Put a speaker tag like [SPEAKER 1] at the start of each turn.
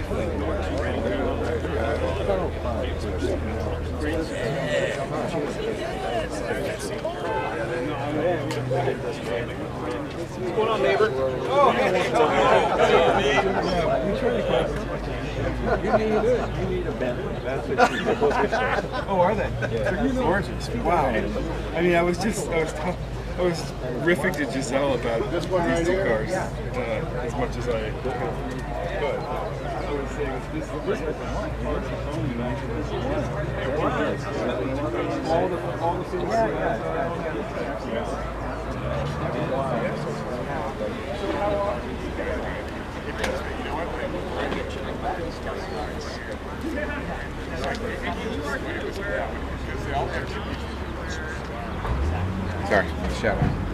[SPEAKER 1] What's going on, neighbor? Oh, you need a Bentley. That's what you do.
[SPEAKER 2] Oh, are they? Yeah. They're gorgeous. Wow. I mean, I was riffing to Giselle about these two cars as much as I could. I was saying this all the things. Sorry, shadow.